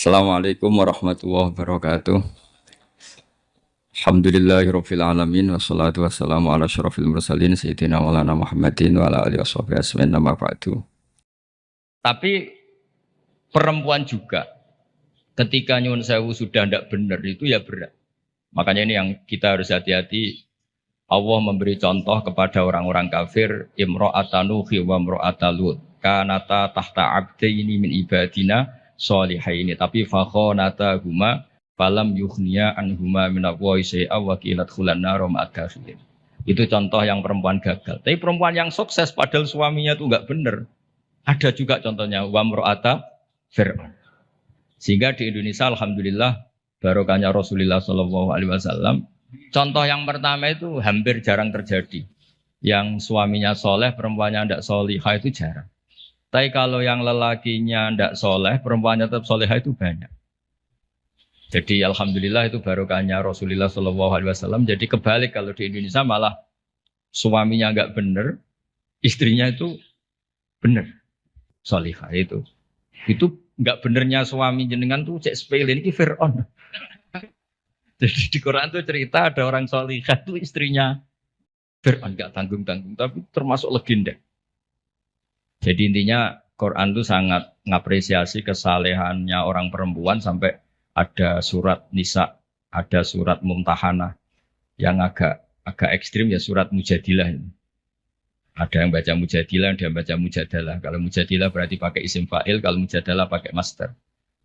Assalamualaikum warahmatullahi wabarakatuh. Alhamdulillahirabbil alamin wassalatu wassalamu ala asyrofil mursalin sayyidina maulana Muhammadin wa ala alihi washabihi ajmain amma ba'du. Tapi perempuan juga ketika nyuwun sewu sudah tidak benar itu ya berat. Makanya ini yang kita harus hati-hati. Allah memberi contoh kepada orang-orang kafir, imra'atan Nuhi wa imra'atan Lut kanata tahta abdaini min ibadina sholihaini, tapi fakhonata huma falam yukhniya anhuma minallahi syai'a wa qilat khulanna roma'adakhilin. Itu contoh yang perempuan gagal. Tapi perempuan yang sukses padahal suaminya itu enggak benar. Ada juga contohnya wa imra'ata Fir'aun. Sehingga di Indonesia alhamdulillah barokahnya Rasulullah sallallahu alaihi wasallam, contoh yang pertama itu hampir jarang terjadi. Yang suaminya soleh, perempuannya tidak solihah itu jarang. Tapi kalau yang lelakinya tidak soleh, perempuannya tetap solihah itu banyak. Jadi alhamdulillah itu barokahnya Rasulullah SAW. Jadi kebalik kalau di Indonesia malah suaminya nggak benar, istrinya itu benar, solihah itu. Itu nggak benernya suami jenengan tuh cek sepele ini Fir'aun. Jadi di Quran tuh cerita ada orang solihah itu istrinya Fir'aun, nggak tanggung-tanggung, tapi termasuk legenda. Jadi intinya Quran itu sangat mengapresiasi kesalehannya orang perempuan sampai ada surat Nisa, ada surat Mumtahanah yang agak ekstrim ya surat Mujadilah ini. Ada yang baca Mujadilah, ada yang baca Mujadalah. Kalau Mujadilah berarti pakai isim fa'il, kalau Mujadalah pakai master.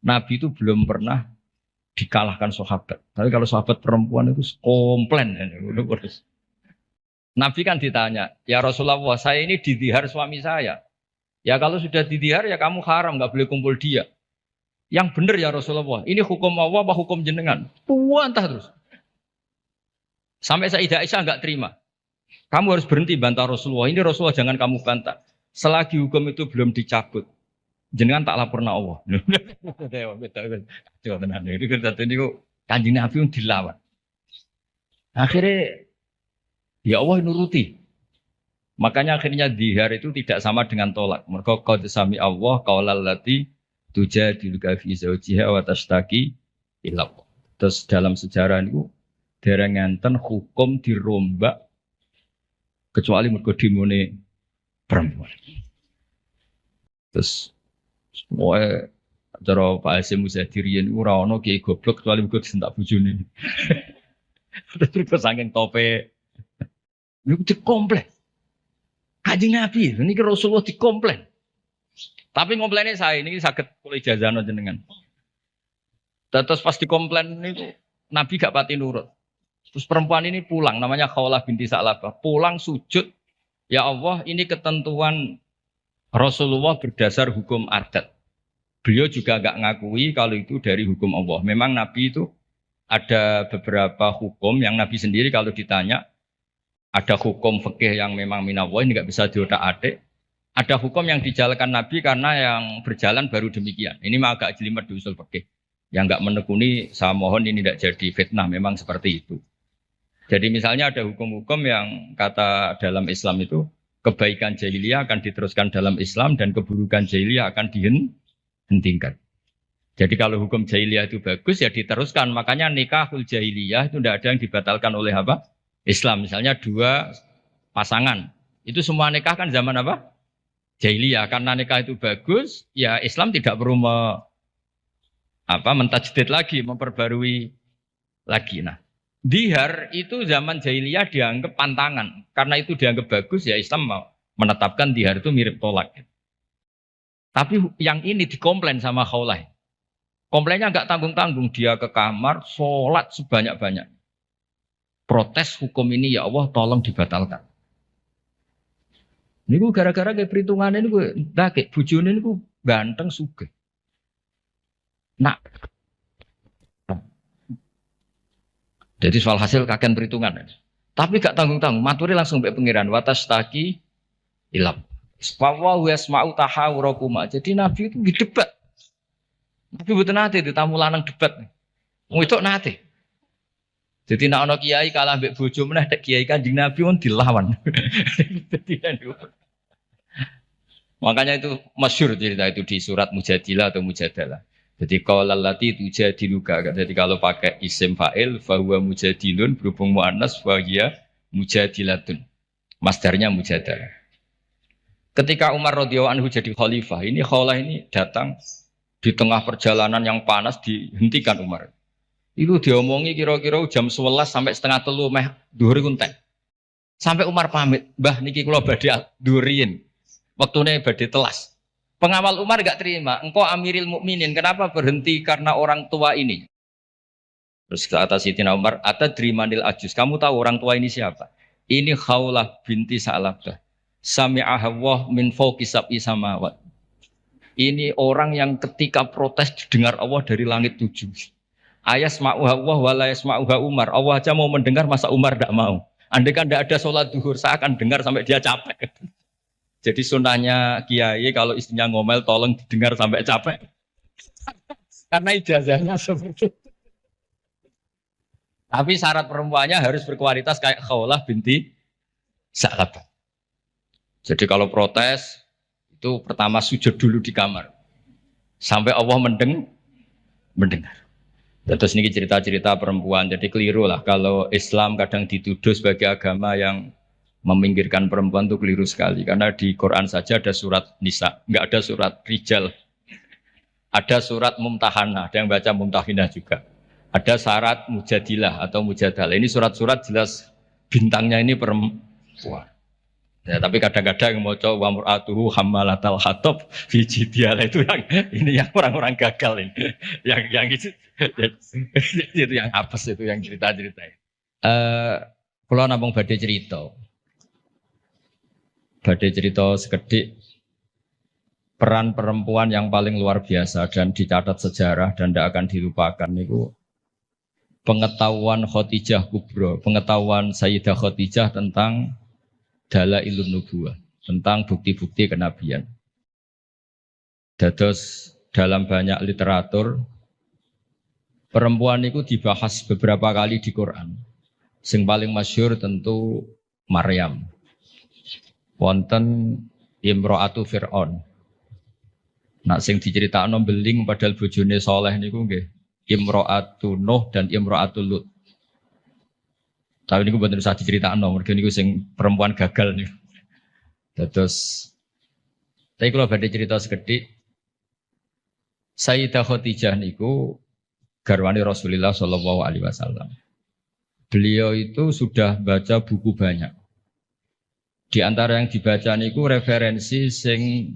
Nabi itu belum pernah dikalahkan sahabat. Tapi kalau sahabat perempuan itu komplain. Nabi kan ditanya, ya Rasulullah, saya ini didihar suami saya. Ya kalau sudah didihar ya kamu haram, nggak boleh kumpul dia. Yang benar ya Rasulullah, ini hukum Allah apa hukum jenengan? Puantah terus. Sampai Sayyidah Aisyah nggak terima. Kamu harus berhenti bantah Rasulullah. Ini Rasulullah jangan kamu bantah. Selagi hukum itu belum dicabut, jenengan tak lapor na Allah. Kanjeng Nabi dilawan. Akhirnya ya Allah nuruti. Makanya akhirnya dihar itu tidak sama dengan tolak. Mereka qad sami Allah qaulal lati tujadiluka fi zawjiha wa tashtaki ila Allah. Terus dalam sejarah itu dereng ngenten hukum dirombak kecuali mergo dimone perempuan. Terus semua cara Pak Hasim Muzadirian ora ono kiai goblok kecuali mergo disentak bojone. Terus saking tope niku dikomplain. Kanjeng Nabi, ini Rasulullah dikomplain. Tapi komplainnya saya ini sakit kulit jazano jenengan. Terus pas dikomplain itu Nabi gak pati nurut. Terus perempuan ini pulang, namanya Khawlah binti Sa'labah. Pulang sujud, ya Allah ini ketentuan Rasulullah berdasar hukum adat. Beliau juga gak ngakui kalau itu dari hukum Allah. Memang Nabi itu ada beberapa hukum yang Nabi sendiri kalau ditanya, ada hukum fikih yang memang minallah ini nggak bisa diotak-atik. Ada hukum yang dijalankan Nabi karena yang berjalan baru demikian. Ini mah agak jelimet di usul fikih. Yang nggak menekuni, saya mohon ini tidak jadi fitnah. Memang seperti itu. Jadi misalnya ada hukum-hukum yang kata dalam Islam itu kebaikan jahiliyah akan diteruskan dalam Islam dan keburukan jahiliyah akan dihentikan. Jadi kalau hukum jahiliyah itu bagus ya diteruskan. Makanya nikahul jahiliyah itu tidak ada yang dibatalkan oleh apa? Islam. Misalnya dua pasangan. Itu semua nikah kan zaman apa? Jahiliyah. Karena nikah itu bagus, ya Islam tidak perlu mentajdid lagi, memperbarui lagi. Nah, dihar itu zaman jahiliyah dianggap pantangan. Karena itu dianggap bagus, ya Islam menetapkan dihar itu mirip tolak. Tapi yang ini dikomplain sama Khawlah. Komplainnya nggak tanggung-tanggung. Dia ke kamar, sholat sebanyak-banyak. Protes hukum ini ya Allah tolong dibatalkan. Ini gue gara-gara kayak perhitungan ini gue kayak bujune ini gue ganteng sugih. Nah, jadi soal hasil kakean perhitungan. Tapi gak tanggung-tanggung. Maturi langsung be pengiran watas taki ilam. Spawa yasma'u tahawurakuma. Jadi Nabi itu debat. Nabi betul nanti itu tamu lanang debat. Mau itu nanti. Jadi nak ono kiai kalah mbek bojo meneh tek kiai Kanjeng Nabi pun dilawan. Makanya itu masyhur cerita itu di surat Mujadilah atau Mujadalah. Jadi qaulal lati tujadiluka. Jadi kalau pakai isim fa'il fahuwa mujadilun berhubung muannas wa hiya mujadilatun. Masdarnya mujadalah. Ketika Umar radhiyallahu anhu jadi khalifah, ini khaulah ini datang di tengah perjalanan yang panas dihentikan Umar. Itu diomongi kira-kira jam 11 sampai setengah 3 meh dhuwur kunten. Sampai Umar pamit, "Mbah niki kula badhe duriin. Wektune badhe telas." Pengawal Umar gak terima, "Engkau Amiril Mukminin, kenapa berhenti karena orang tua ini?" Terus kata Sayyidina Umar, "Atadri manil ajus." Kamu tahu orang tua ini siapa? Ini Khawlah binti Sa'labah. Sami'aha Allah min fawqi sab'i samawat. Ini orang yang ketika protes didengar Allah dari langit 7. Ayasma'uha Allah wa la yasma'uha Umar. Allah aja mau mendengar, masa Umar tidak mau? Andai kan tidak ada sholat duhur, saya akan dengar sampai dia capek. Jadi sunnahnya kiai kalau istrinya ngomel tolong didengar sampai capek. Karena ijazahnya seperti itu. Tapi syarat perempuannya harus berkualitas kayak Khawlah binti Sa'labah. Jadi kalau protes itu pertama sujud dulu di kamar sampai Allah mendengar. Terus ini cerita-cerita perempuan. Jadi keliru lah kalau Islam kadang dituduh sebagai agama yang meminggirkan perempuan, itu keliru sekali. Karena di Quran saja ada surat Nisa, nggak ada surat Rijal. Ada surat Mumtahanah, ada yang baca Mumtahinah juga. Ada syarat Mujadilah atau Mujadalah. Ini surat-surat jelas bintangnya ini perempuan. Ya, tapi kadang-kadang yang mau coba wamratuhu hammalatal hatab fi jidiyalah itu yang ini yang orang-orang gagal ini. yang itu itu yang apes itu yang cerita-cerita. Kalau namung badhe cerita sekedhik peran perempuan yang paling luar biasa dan dicatat sejarah dan tidak akan dilupakan itu pengetahuan Khadijah Kubro, pengetahuan Sayyidah Khadijah tentang Dalailun Nubuwah, tentang bukti-bukti kenabian. Dados dalam banyak literatur perempuan itu dibahas beberapa kali di Quran. Sing paling masyhur tentu Maryam. Wonten Imro'atu Fir'aun. Nak sing diceritakno beling padahal bojone soleh niku nggih Imro'atu Nuh dan Imro'atu Lut. Tapi niku mboten usah diceritakno, mergo niku sing perempuan gagal niku. Terus tapi kalau badhe cerita sekedhik Sayyidah Khadijah niku garwane Rasulullah sallallahu alaihi wasallam. Beliau itu sudah baca buku banyak. Di antara yang dibaca niku referensi sing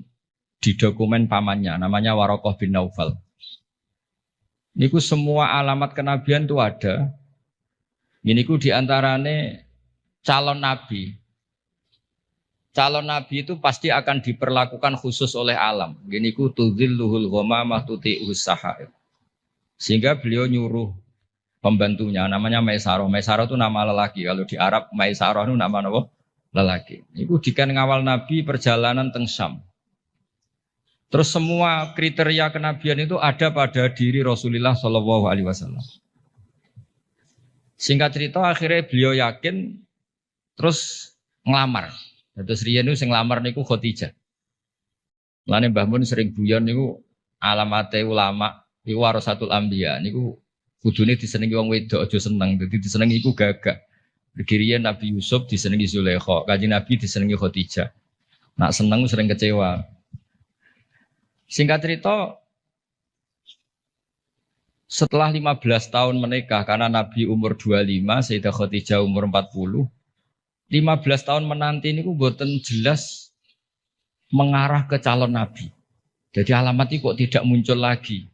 di dokumen pamannya, namanya Waraqah bin Naufal. Niku semua alamat kenabian itu ada. Ini ku di antarane calon nabi. Calon nabi itu pasti akan diperlakukan khusus oleh alam. Gini ku tudzilluhul ghamamah tuti'us sahaib. Sehingga beliau nyuruh pembantunya namanya Maisarah. Maisarah itu nama lelaki. Kalau di Arab Maisarah itu nama apa? Lelaki. Itu dikan ngawal nabi perjalanan teng Syam. Terus semua kriteria kenabian itu ada pada diri Rasulullah Shallallahu Alaihi Wasallam. Singkat cerita akhirnya beliau yakin, terus ngelamar. Terus riyen niku sing nglamar niku Khadijah. Lane Mbah Mun sering guyon niku alamate ulama iku warasatul anbiya niku kudune disenengi wong wedok aja seneng. Dadi disenengi iku gagah. Riyen Nabi Yusuf disenengi Zulaikha, Kanjeng Nabi disenengi Khadijah. Nak seneng sering kecewa. Singkat cerita setelah 15 tahun menikah karena Nabi umur 25, Sayyidah Khadijah umur 40. 15 tahun menanti ini mboten jelas mengarah ke calon Nabi. Jadi alamat itu kok tidak muncul lagi.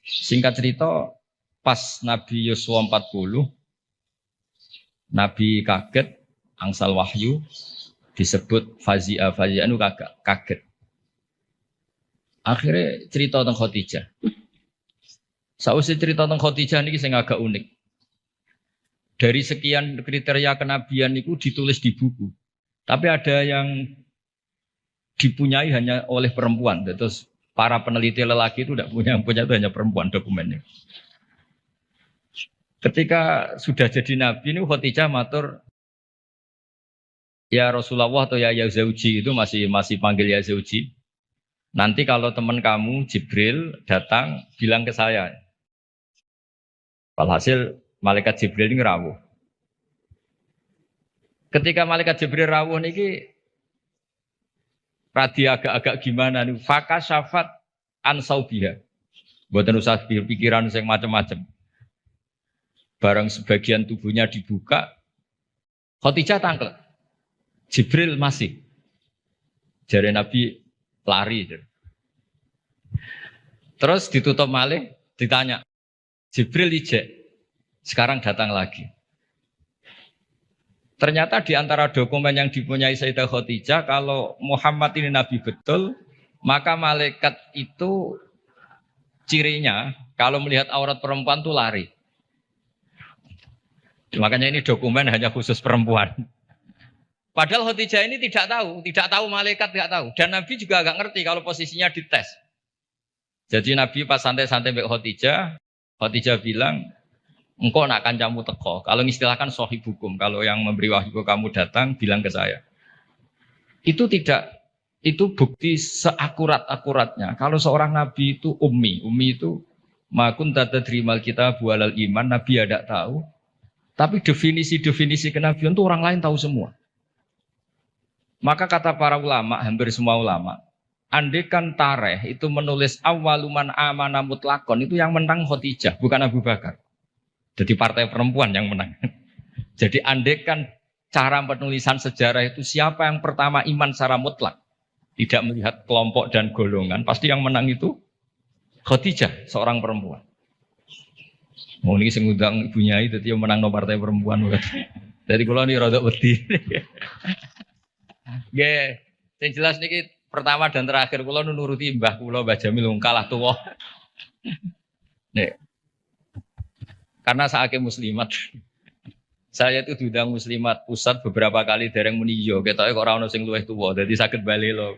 Singkat cerita pas Nabi Yusuf 40, Nabi kaget, angsal wahyu, disebut Fazi'ah itu kaget. Akhirnya cerita tentang Khadijah. Sausé cerita tentang Khadijah ini sing agak unik. Dari sekian kriteria kenabian itu ditulis di buku. Tapi ada yang dipunyai hanya oleh perempuan. Terus para peneliti lelaki itu tidak punya, yang punya itu hanya perempuan dokumennya. Ketika sudah jadi nabi ini Khadijah matur, ya Rasulullah atau ya Zauji itu masih panggil ya Zauji. Nanti kalau teman kamu Jibril datang bilang ke saya. Walhasil malaikat Jibril ini rawuh. Ketika malaikat Jibril rawuh niki radi agak-agak gimana nih? Faka syafat ansaubiha. Buatan usah pikiran yang macam-macam. Barang sebagian tubuhnya dibuka, Khadijah tangkel. Jibril masih. Jari Nabi lari. Terus ditutup malih, ditanya. Jibril ijek, sekarang datang lagi. Ternyata di antara dokumen yang dipunyai Sayyidah Khadijah, kalau Muhammad ini Nabi betul, maka malaikat itu cirinya, kalau melihat aurat perempuan itu lari. Makanya ini dokumen hanya khusus perempuan. Padahal Khadijah ini tidak tahu malaikat tidak tahu. Dan Nabi juga agak ngerti kalau posisinya dites. Jadi Nabi pas santai-santai mbek Khadijah bilang, engkau nak kancamu teko. Kalau mengistilahkan sohib hukum, kalau yang memberi wahyu kamu datang, bilang ke saya. Itu bukti seakurat-akuratnya. Kalau seorang Nabi itu ummi itu makun tata terimal kita bualal iman, Nabi ada tahu. Tapi definisi kenabian itu orang lain tahu semua. Maka kata para ulama, hampir semua ulama, andekan Tareh itu menulis awaluman amana mutlakon, itu yang menang Khadijah, bukan Abu Bakar. Jadi partai perempuan yang menang. Jadi andekan cara penulisan sejarah itu siapa yang pertama iman secara mutlak, tidak melihat kelompok dan golongan, pasti yang menang itu Khadijah, seorang perempuan. Mau ini sengudang ibunya itu dia menang no partai perempuan. Dari kalau ini rodok wedi. Nggih, yang jelas niki pertama dan terakhir kula nuruti mbah kula Mbah Jamil kalah tuwa. Nek. Karena saake muslimat. Saya itu diundang muslimat pusat beberapa kali dereng muni yo, ketoke kok ora ono sing luwih tuwa, dadi saged bali lho.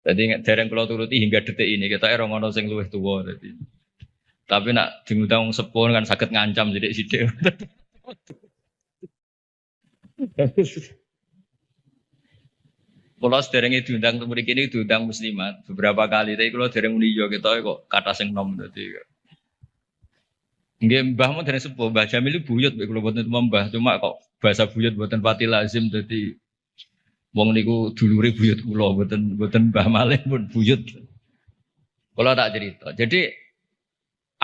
Dadi dereng kula turuti hingga detik ini ketoke ora ono sing luwih tuwa dadi. Tapi nak diundang wong sepuh kan saged ngancam sithik-sithik. Kalau sederenge diundang untuk mriki ini diundang muslimat beberapa kali, tapi kalau dereng muni yo ketoke kok kata sing nom dadi. Nggih mbah mun dereng sepuh, Mbah Jamil buyut mek kula boten mbah, cuma kok bahasa buyut boten pati lazim dadi wong niku dulure buyut kula boten Mbah Malih pun buyut. Kula tak cerita. Jadi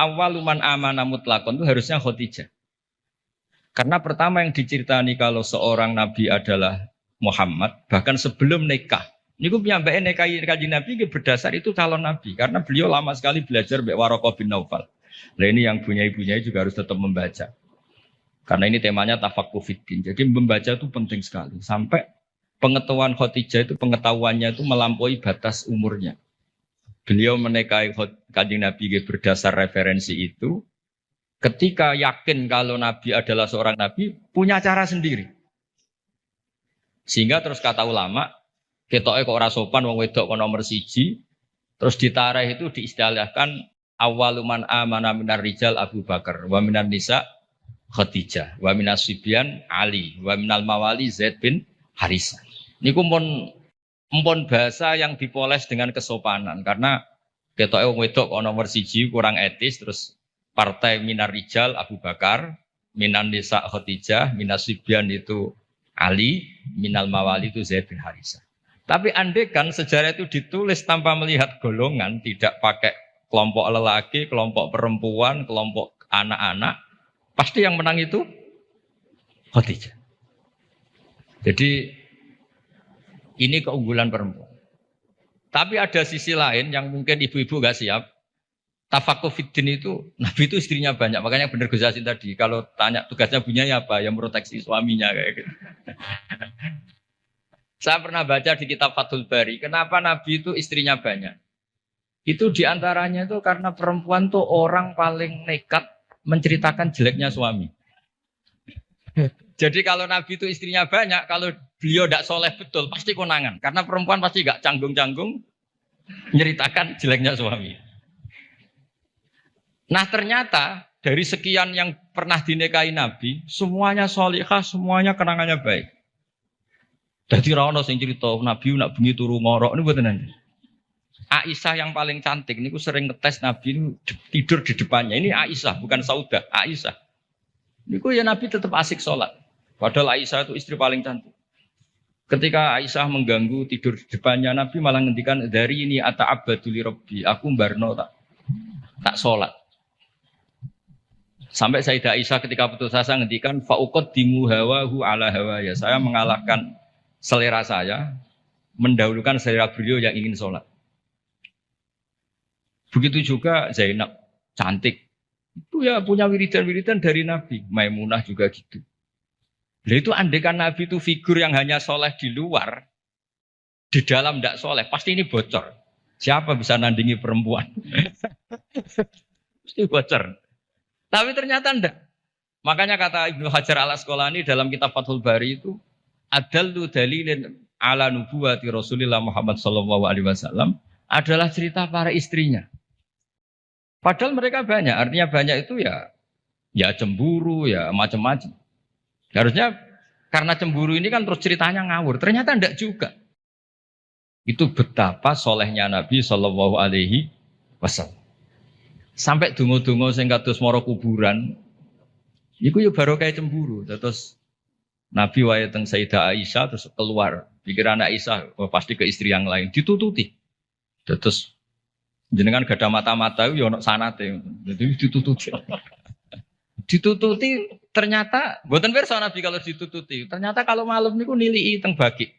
awaluman amana mutlakon itu harusnya Khadijah. Karena pertama yang diceritani kalau seorang nabi adalah Muhammad, bahkan sebelum nikah. Niku piyambake nikahi Kanjeng Nabi berdasar itu calon nabi karena beliau lama sekali belajar mbek Waraqah bin Naufal. Nah ini yang punya-ibunya juga harus tetap membaca. Karena ini temanya tafaqquh fiddin. Jadi membaca itu penting sekali. Sampai pengetahuan Khadijah itu pengetahuannya itu melampaui batas umurnya. Beliau menikahi Kanjeng Nabi berdasar referensi itu. Ketika yakin kalau Nabi adalah seorang Nabi, punya cara sendiri. Sehingga terus kata ulama, ketoke kok ora sopan wong wedok kok nomor 1, terus ditareh itu diistilahkan awaluman amana minar rijal Abu Bakar, wa minan nisa Khadijah, wa minas sibyan Ali, wa minal mawali Zaid bin Harisah. Niku mpun bahasa yang dipoles dengan kesopanan karena ketoke wong wedok kok nomor 1 kurang etis, terus partai minar rijal Abu Bakar, minan nisa Khadijah, minas sibyan itu Ali, minal mawali itu Zaid bin Harisah. Tapi andekan sejarah itu ditulis tanpa melihat golongan, tidak pakai kelompok lelaki, kelompok perempuan, kelompok anak-anak, pasti yang menang itu Khadijah. Jadi ini keunggulan perempuan. Tapi ada sisi lain yang mungkin ibu-ibu gak siap. Tafaqquh fiddin itu, Nabi itu istrinya banyak. Makanya benar Gus Yasin tadi, kalau tanya tugasnya punya ya apa? Yang proteksi suaminya kayak gitu. Saya pernah baca di kitab Fathul Bari, kenapa Nabi itu istrinya banyak? Itu diantaranya itu karena perempuan tuh orang paling nekat menceritakan jeleknya suami. Jadi kalau Nabi itu istrinya banyak, kalau beliau tidak soleh betul, pasti konangan. Karena perempuan pasti gak canggung-canggung menceritakan jeleknya suami. Nah ternyata dari sekian yang pernah dinikahi Nabi, semuanya solihah, semuanya kenangannya baik. Dadi ra ono sing cerita Nabi nak bengi turu ngorok niku mboten nanti. Aisyah yang paling cantik niku sering ngetes Nabi itu tidur di depannya. Ini Aisyah bukan Saudah, Aisyah. Niku ya Nabi tetap asik sholat. Padahal Aisyah itu istri paling cantik. Ketika Aisyah mengganggu tidur di depannya Nabi malah ngendikan dari ini ata'abbadu li rabbi, aku mbarno tak sholat. Sampai Sayyidah Aisyah ketika putus asa ngendikan fauqaddimu hawahu ala hawaya. Saya mengalahkan selera saya, mendahulukan selera beliau yang ingin sholat. Begitu juga Zainab, cantik. Itu ya punya wiridan-wiridan dari Nabi. Maimunah juga gitu. Nah itu andekan Nabi itu figur yang hanya soleh di luar, di dalam tidak soleh, pasti ini bocor. Siapa bisa nandingi perempuan? Pasti bocor. Tapi ternyata enggak. Makanya kata Ibnu Hajar al-Asqalani dalam kitab Fathul Bari itu, adallu dalilin ala nubuwati Rasulillah Muhammad sallallahu alaihi wasallam adalah cerita para istrinya. Padahal mereka banyak, artinya banyak itu ya cemburu, ya macam-macam. Harusnya karena cemburu ini kan terus ceritanya ngawur. Ternyata enggak juga. Itu betapa solehnya Nabi Shallallahu Alaihi Wasallam. Sampai dungo-dungo sing kados mara kuburan, iku yo baru kayak cemburu. Terus Nabi wae teng Sayyidah Aisyah terus keluar. Pikiran Aisyah pasti ke istri yang lain. Ditututi. Terus jenengan gak ada mata-mata yo ono sanate. Jadi ditututi. Ditututi ternyata mboten pirsa Nabi kalau ditututi. Ternyata kalau malam niku nilii teng baki.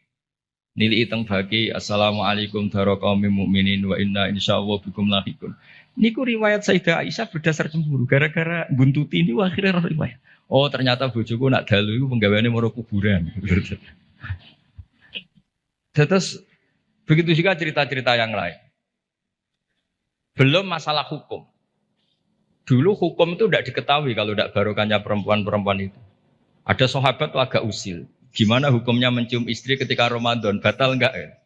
Nilii teng baki assalamualaikum warahmatullahi mukminin wa inna insyaallah bikum lahiqun. Niku riwayat Sayyidah Aisyah berdasar cemburu gara-gara buntuti ini akhirnya riwayat. Oh ternyata bojoku nak dalu iku penggaweane maro kuburan. Terus begitu juga cerita-cerita yang lain. Belum masalah hukum. Dulu hukum itu tidak diketahui kalau tidak barokahnya perempuan-perempuan itu. Ada sahabat tuh agak usil. Gimana hukumnya mencium istri ketika Ramadan? Batal enggak ya?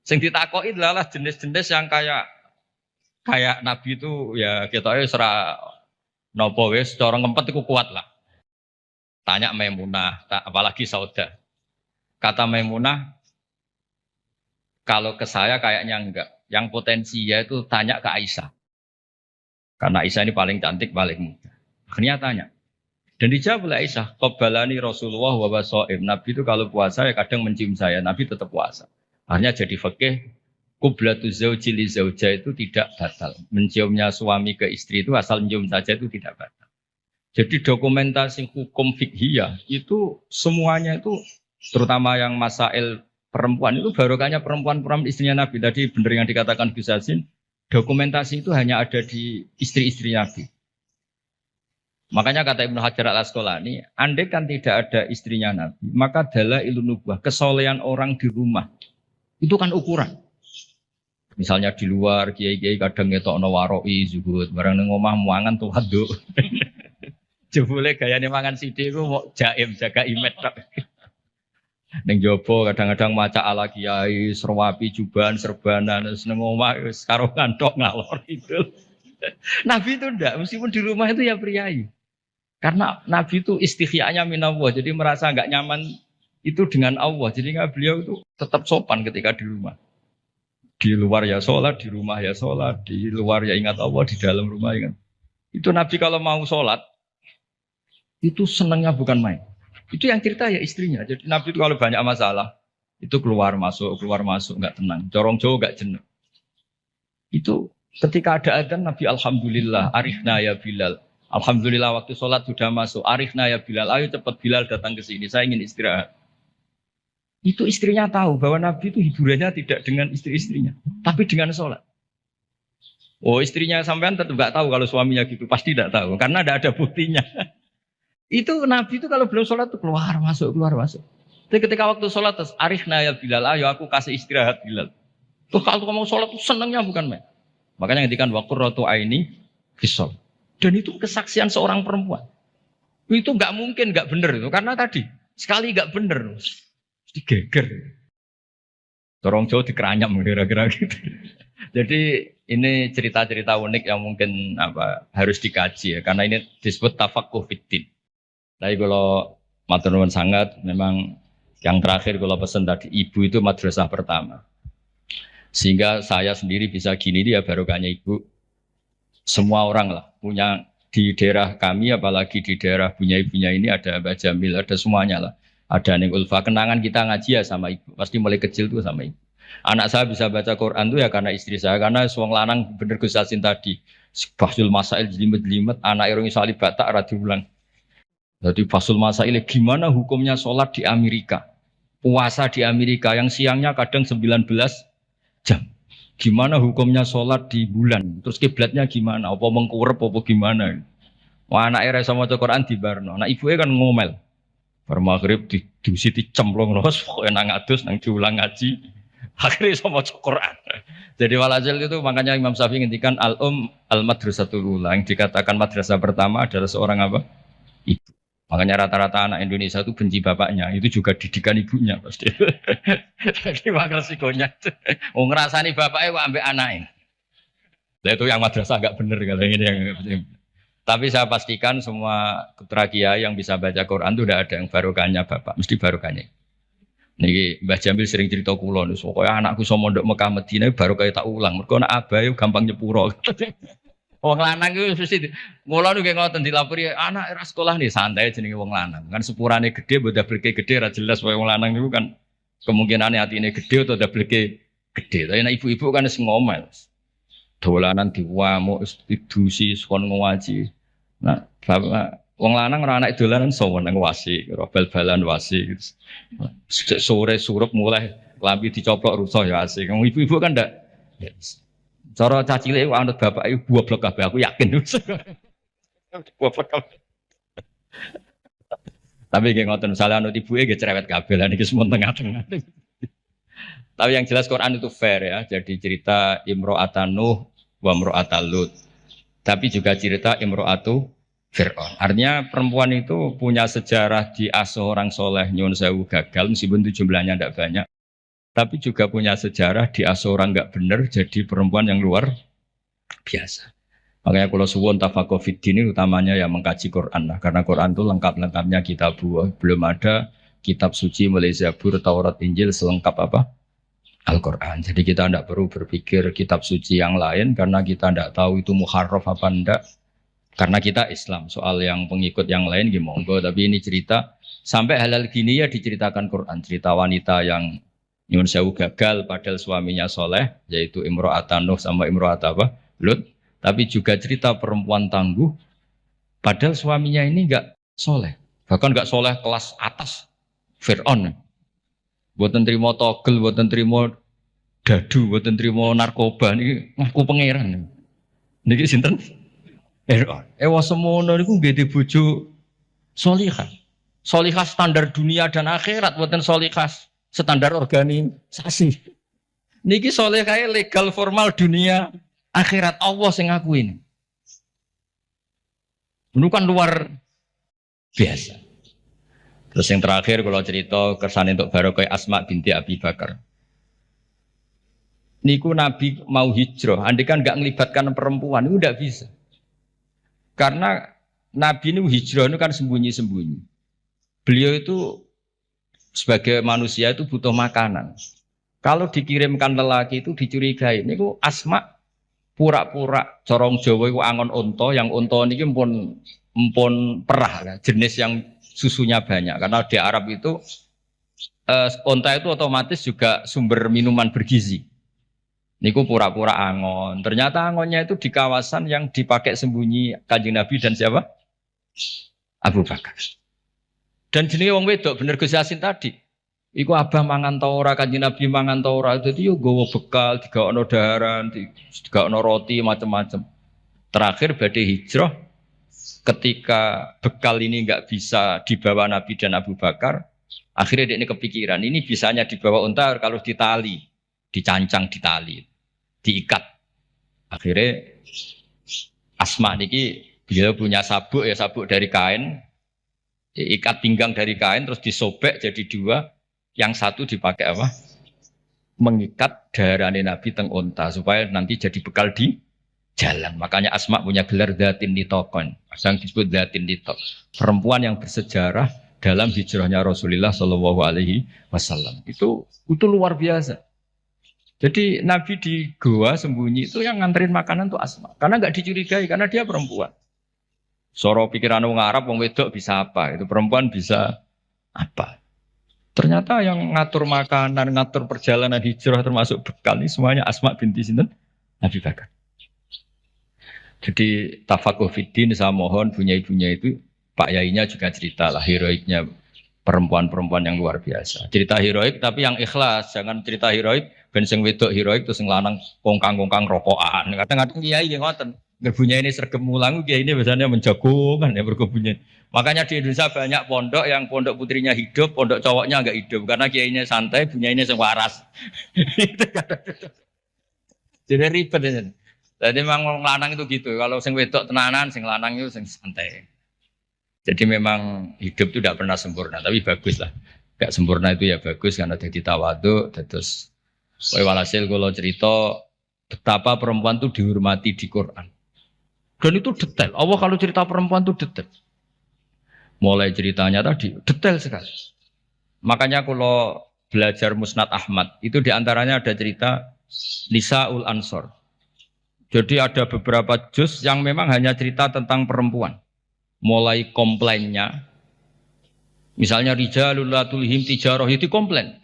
Sing ditakoki adalah jenis-jenis yang kayak Nabi itu ya kita serah nopo wis cara ngempet itu kuat lah. Tanya Maimunah, apalagi Saudah. Kata Maimunah, kalau ke saya kayaknya enggak. Yang potensi ya itu tanya ke Aisyah. Karena Aisyah ini paling cantik, paling muda. Akhirnya tanya. Dan dijawab oleh Aisyah, qabbalani Rasulullah wa waso'im. Nabi itu kalau puasa ya kadang mencium saya, Nabi tetap puasa. Akhirnya jadi fikih, qublatu zauji li zaujah itu tidak batal. Menciumnya suami ke istri itu asal mencium saja itu tidak batal. Jadi dokumentasi hukum fikhiyah itu semuanya itu, terutama yang masail perempuan, itu barokahnya perempuan-perempuan istrinya Nabi. Tadi benar yang dikatakan Gus Yassin, dokumentasi itu hanya ada di istri-istri Nabi. Makanya kata Ibnu Hajar al-Asqalani, andai kan tidak ada istrinya Nabi, maka dalailun nubuwah, kesolehan orang di rumah, itu kan ukuran. Misalnya di luar, kiai-kiai kadang ngetokno waroi, zuhud, barang nang omah muangan tuh haduk. Jebule gayane mangan sithik iku mau jaim, jaga imet tok. Ning jopo kadang-kadang maca ala kiai, serwapi juban, serbanan, seneng omah wis karo kantok ngalor itu. Nabi itu ndak, meskipun di rumah itu ya priayi. Karena Nabi itu istighya'nya minallah, jadi merasa enggak nyaman itu dengan Allah. Jadi beliau itu tetap sopan ketika di rumah. Di luar ya sholat, di rumah ya sholat, di luar ya ingat Allah, di dalam rumah ingat. Itu Nabi kalau mau sholat, itu senangnya bukan main. Itu yang cerita ya istrinya. Jadi Nabi itu kalau banyak masalah, itu keluar masuk, enggak tenang. Corong Jawa enggak jenuh. Itu ketika ada adzan Nabi alhamdulillah, arifna ya Bilal. Alhamdulillah waktu sholat sudah masuk, arifna ya Bilal. Ayo cepat Bilal datang ke sini, saya ingin istirahat. Itu istrinya tahu bahwa Nabi itu hiburannya tidak dengan istri-istrinya, tapi dengan sholat. Oh istrinya sampean tetap enggak tahu kalau suaminya gitu, pasti tidak tahu. Karena tidak ada buktinya. Itu Nabi itu kalau belum sholat tuh keluar masuk. Tapi ketika waktu sholat terus arifna ya Bilal, ayo aku kasih istirahat Bilal. Tuh kalau kamu sholat tuh senangnya bukan main. Makanya ngedikan wa qurratu aini fisol. Dan itu kesaksian seorang perempuan. Itu nggak mungkin nggak benar itu karena tadi sekali nggak benar, digeger. Corong Jawa dikeranyam kira-kira gitu. Jadi ini cerita-cerita unik yang mungkin harus dikaji ya karena ini disebut tafaqquh fiddin. Tapi kalau matur nuwun sangat memang Yang terakhir kalau pesan tadi, ibu itu madrasah pertama. Sehingga saya sendiri bisa gini dia barokahnya ibu. Semua orang lah punya di daerah kami, apalagi di daerah punya ibunya ini ada Mbak Jamil, ada semuanya lah. Ada Neng Ulfa, kenangan kita ngaji ya sama ibu. Pasti mulai kecil tuh sama ibu. Anak saya bisa baca Quran tuh ya karena istri saya, karena suang lanang bener Gus Yasin tadi. Fasul Masail jelimet-jelimet, anak irungi salib batak radiulang. Jadi Fasul Masail gimana hukumnya sholat di Amerika. Puasa di Amerika yang siangnya kadang 19 jam. Gimana hukumnya sholat di bulan? Terus kiblatnya gimana? Apa mengkurep apa gimana? Wah anak era sama Quran di Barno. Nah ibunya kan ngomel. Bar maghrib didusi dicemplung terus pokoknya nang adus nang diulang ngaji. Akhirnya sama Quran. Jadi walhasil itu makanya Imam Syafi'i ngendikan al-madrasatul ula. Yang dikatakan madrasah pertama adalah seorang apa? Ibu. Makanya rata-rata anak Indonesia itu benci bapaknya, itu juga didikan ibunya pasti. Jadi makanya resikonya. Oh ngerasani bapaknya kok ambek anaknya. Nah, itu yang madrasah agak bener kalau ini yang. Tapi saya pastikan semua putra kiai yang bisa baca Quran itu udah ada yang barokahnya bapak, mesti barokahnya. Niki Mbah Jamil sering cerita kula, pokoknya anakku sama mondok Mekah Madinah barokah tak ulang. Mergo anak abahe gampang nyepuro. Wong lanang itu mesti ngono nggih ngoten dilapori anak era sekolah nih santai jenenge wong lanang. Kan sepurane gede mbok dableke gede ra jelas wae wong lanang niku kan kemungkinane atine gede atau dableke gede. Tapi nek ibu-ibu kan wis ngomel. Dolanan diwamuk didusi kon ngaji. Nah, bapak wong lanang ora anak dolanan sowan nang wasi, bal-balan wasi. Sore surup mulai klambi dicoplok rusuh ya asik. Wong ibu-ibu kan ndak cara cacile anut bapak iku goblok kabeh aku yakin. Goblok kabeh. Tapi nggih ngoten misalnya anut ibuke nggih cerewet kabeh lah niki semua tengah-tengah. Tapi yang jelas Quran itu fair ya. Jadi cerita Imro'atan Nuh wa Imro'atan Lut. Tapi juga cerita Imro'atu Fir'aun. Artinya perempuan itu punya sejarah diasuh orang soleh nyuwun sewu gagal meskipun itu jumlahnya tidak banyak. Tapi juga punya sejarah diasuh orang nggak benar jadi perempuan yang luar biasa. Makanya kalau suwun tafaqquh fiddin ini utamanya ya mengkaji Quran lah. Karena Quran itu lengkap-lengkapnya kitab buah. Belum ada kitab suci mulai Zabur, Taurat, Injil selengkap apa? Al-Quran. Jadi kita tidak perlu berpikir kitab suci yang lain karena kita tidak tahu itu muharraf apa enggak. Karena kita Islam. Soal yang pengikut yang lain gimana? Tapi ini cerita sampai halal gini ya diceritakan Quran. Cerita wanita yang nyuwun sewu gagal padahal suaminya soleh, yaitu Imro'atan Nuh sama Imro'atan apa? Lut. Tapi juga cerita perempuan tangguh, padahal suaminya ini enggak soleh. Bahkan enggak soleh kelas atas Fir'aun. Buatan terima togel, buatan terima dadu, buatan terima narkoba. Ini ngaku pangeran. Niki sinten? Fir'aun. Ewa semono niku nggih bojo solihah. Solihah standar dunia dan akhirat, buatan solihah standar organisasi. Niki soleh kayak legal formal dunia akhirat Allah sing ngakuin. Ini kan luar biasa. Terus yang terakhir kalau cerita kersane untuk Barokah Asma binti Abi Bakar. Niku Nabi mau hijrah, andai kan nggak ngelibatkan perempuan itu udah bisa. Karena Nabi ini hijrah itu kan sembunyi-sembunyi. Beliau itu sebagai manusia itu butuh makanan. Kalau dikirimkan lelaki itu dicurigai. Ini ku Asma pura-pura corong Jawa itu angon unta, yang unta ini empun perah, jenis yang susunya banyak. Karena di Arab itu unta itu otomatis juga sumber minuman bergizi. Niku pura-pura angon. Ternyata angonnya itu di kawasan yang dipakai sembunyi Kanjeng Nabi dan siapa? Abu Bakar. Dan jenis wong wedok bener Gus Yasin tadi. Iku abah mangan ta ora, Kanjeng Nabi mangan ta ora. Dadi yo nggawa bekal, digawono daharan, digawono roti macam-macam. Terakhir badhe hijrah ketika bekal ini enggak bisa dibawa Nabi dan Abu Bakar, akhirnya dia ini kepikiran, ini bisanya dibawa unta kalau ditali, dicancang di tali, diikat. Akhirnya Asma niki beliau punya sabuk ya, sabuk dari kain, ikat pinggang dari kain terus disobek jadi dua, yang satu dipakai apa? Mengikat darane Nabi teng unta supaya nanti jadi bekal di jalan. Makanya Asma punya gelar Dzatin Nitaqon. Yang disebut Dzatin Nitaq. Perempuan yang bersejarah dalam hijrahnya Rasulullah Shallallahu Alaihi Wasallam. Itu luar biasa. Jadi Nabi di goa sembunyi itu yang nganterin makanan tuh Asma, karena nggak dicurigai karena dia perempuan. Soro pikiran orang Arab, orang wedok bisa apa? Itu perempuan bisa apa? Ternyata yang ngatur makanan, ngatur perjalanan hijrah termasuk bekal ini semuanya Asma binti sinten Abi Bakar. Jadi tafakuh fiddin, saya mohon punya-ibunya itu Pak Yainya juga cerita lah heroiknya perempuan-perempuan yang luar biasa. Cerita heroik tapi yang ikhlas, jangan cerita heroik ben sing wedok heroik terus sing lanang kongkang-kongkang rokokan. Kadang-kadang kiai nggih ngoten. Ngerbunya ini sergem mulang, kiai ini biasanya menjagungan ya berkebunnya. Makanya di Indonesia banyak pondok yang pondok putrinya hidup, pondok cowoknya enggak hidup karena kiainya santai, bunyinya sing waras. Jadi ribet ya. Jadi memang lanang itu gitu. Kalau sing wedok tenanan, sing lanang itu sing santai. Jadi memang hidup itu tidak pernah sempurna, tapi bagus lah. Gak sempurna itu ya bagus karena jadi tawadhu. Terus, walhasil kalau cerita betapa perempuan itu dihormati di Quran. Dan itu detail. Allah kalau cerita perempuan itu detail. Mulai ceritanya tadi detail sekali. Makanya kalau belajar Musnad Ahmad itu diantaranya ada cerita Nisaul Ansor. Jadi ada beberapa juz yang memang hanya cerita tentang perempuan. Mulai komplainnya, misalnya rijalul la tulhim tijarah itu komplain.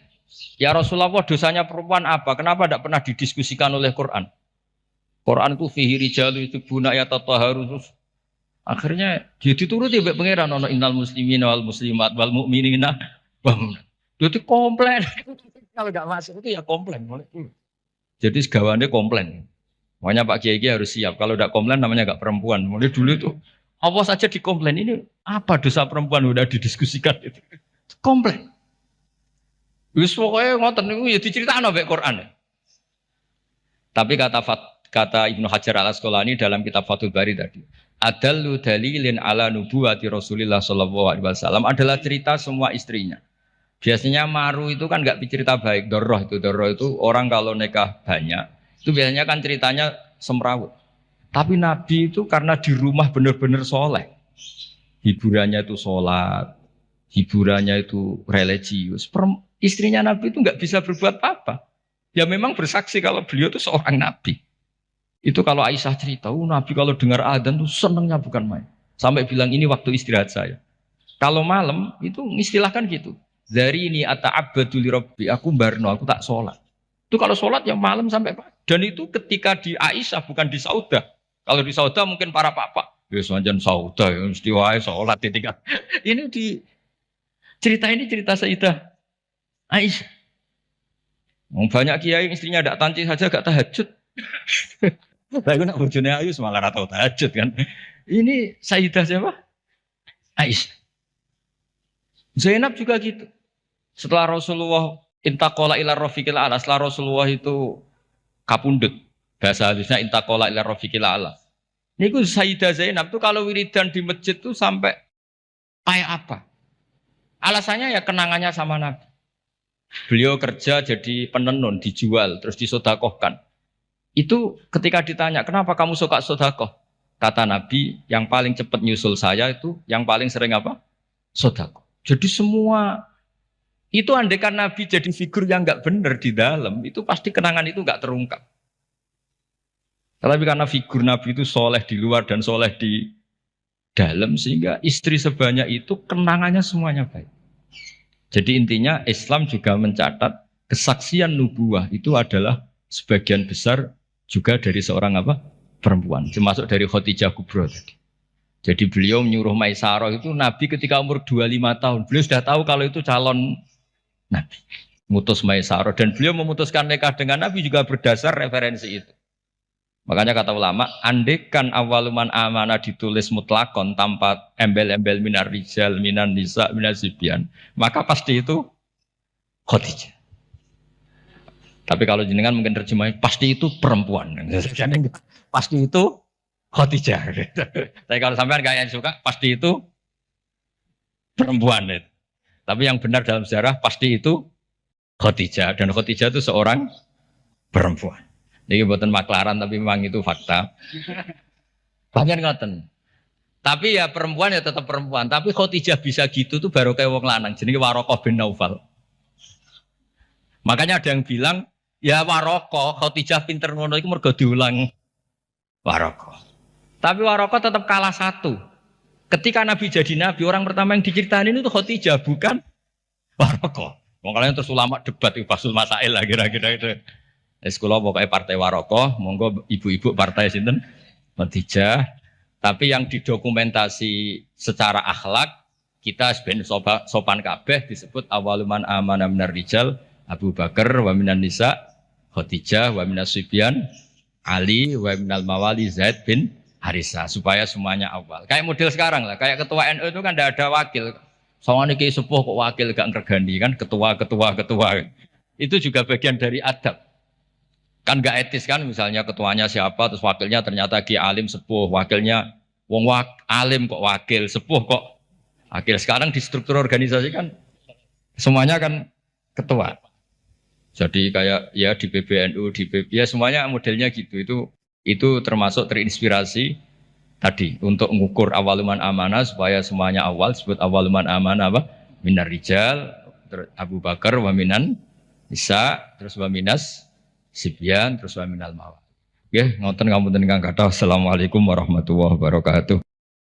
Ya Rasulullah, dosanya perempuan apa? Kenapa tidak pernah didiskusikan oleh Quran? Quran itu fihi rijalu itu guna ya tatahharu. Akhirnya dia dituruti mbek pangeran ono innal muslimina wal muslimat wal mu'minina. Itu komplain. Kalau enggak masuk itu ya komplain. Jadi segawane komplain. Makanya Pak Kiai harus siap. Kalau enggak komplain namanya enggak perempuan. Mulai dulu itu apa saja dikomplain, ini apa dosa perempuan udah didiskusikan itu. Komplain. Wis pokoke ngoten niku ya diceritakno mbek Quran. Tapi kata Ibnu Hajar Al-Asqalani dalam kitab Fathul Bari tadi, adallu dalilin ala nubuwati Rasulillah sallallahu alaihi wasallam adalah cerita semua istrinya. Biasanya maru itu kan enggak cerita baik, doroh itu orang kalau nikah banyak, itu biasanya kan ceritanya semrawut. Tapi Nabi itu karena di rumah benar-benar soleh, hiburannya itu sholat, hiburannya itu religius. Istrinya Nabi itu nggak bisa berbuat apa. Ya memang bersaksi kalau beliau itu seorang Nabi. Itu kalau Aisyah cerita, Nabi kalau dengar adzan tuh senengnya bukan main. Sampai bilang ini waktu istirahat saya. Kalau malam itu istilahkan gitu. Dari ini ata'abbadu li rabbi, aku barno, aku tak sholat. Itu kalau sholat yang malam sampai pagi. Dan itu ketika di Aisyah bukan di Saudah. Kalau di Saudah mungkin para papa. Ya semanjan Saudah, ya mesti wae sholat ditinggal. Ini di cerita ini cerita Sayyidah Aisyah. Banyak kiai istrinya tidak tanci saja gak tahajud. Saya nak bojone ayu malah ora tau tahajud kan. Ini Sayyidah siapa? Aisyah. Zainab juga gitu. Setelah Rasulullah intaqala ila rafiqil a'la, setelah Rasulullah itu kapundhut. Bahasa hadisnya intaqala ila rafiqil a'la. Niku Sayyidah Zainab tuh kalau wiridan di masjid tuh sampai kayak apa? Alasannya ya kenangannya sama Nabi. Beliau kerja jadi penenun, dijual, terus disodakohkan. Itu ketika ditanya, kenapa kamu suka sodakoh? Kata Nabi, yang paling cepat nyusul saya itu, yang paling sering apa? Sodakoh. Jadi semua, itu andaikan Nabi jadi figur yang nggak benar di dalam, itu pasti kenangan itu nggak terungkap. Tapi karena figur Nabi itu soleh di luar dan soleh di dalam, sehingga istri sebanyak itu kenangannya semuanya baik. Jadi intinya Islam juga mencatat kesaksian nubuah itu adalah sebagian besar juga dari seorang apa? Perempuan, termasuk dari Khadijah Kubra tadi. Jadi beliau menyuruh Maisarah itu Nabi ketika umur 25 tahun. Beliau sudah tahu kalau itu calon Nabi. Mutus Maisarah. Dan beliau memutuskan nikah dengan Nabi juga berdasar referensi itu. Makanya kata ulama, andekan awaluman amanah ditulis mutlakon tanpa embel-embel minar rijal, minan nisa, minar sibyan, maka pasti itu Khadijah. Tapi kalau jenengan mungkin terjemahnya pasti itu perempuan. Pasti itu Khadijah. Tapi kalau sampean kayak yang suka, pasti itu perempuan. Tapi yang benar dalam sejarah pasti itu Khadijah. Dan Khadijah itu seorang perempuan. Ini buatan maklaran tapi memang itu fakta. Banyak ngoten. Tapi ya perempuan ya tetap perempuan. Tapi Khadijah bisa gitu tuh baru kayak wong lanang. Jadi Warokoh bin Naufal. Makanya ada yang bilang, ya Warokoh, Khadijah pinter ngono itu mergo diulang Warokoh. Tapi Warokoh tetap kalah satu. Ketika Nabi jadi Nabi, orang pertama yang diceritain itu Khadijah, bukan Warokoh. Makanya terus ulama debat itu Basul Masail lah kira-kira itu. Sekolah pokoknya partai Warokoh, monggo ibu-ibu partai sinten Khadijah. Tapi yang didokumentasi secara akhlak kita sebenarnya sopan kabeh disebut awaluman amana minar rijal Abu Bakar wa minan nisa Khadijah wa minas sibyan Ali wa minal mawali Zaid bin Harisa supaya semuanya awal. Kayak model sekarang lah, kayak ketua NU itu kan tidak ada wakil. Soalnya ki sepuh kok wakil gak ngergani kan ketua. Itu juga bagian dari adab. Kan gak etis kan misalnya ketuanya siapa terus wakilnya ternyata ki alim sepuh, wakilnya wong alim kok wakil, sepuh kok wakil. Sekarang di struktur organisasi kan semuanya kan ketua. Jadi kayak ya di PBNU, di PP ya semuanya modelnya gitu. Itu termasuk terinspirasi tadi untuk mengukur awaluman amanah supaya semuanya awal disebut awaluman amanah apa? Minar rijal, Abu Bakar wa minan nisa, terus wa minas sibyan, terus wa minal mawal. Nggih, ngoten ngapunten ingkang kathah. Assalamualaikum warahmatullahi wabarakatuh.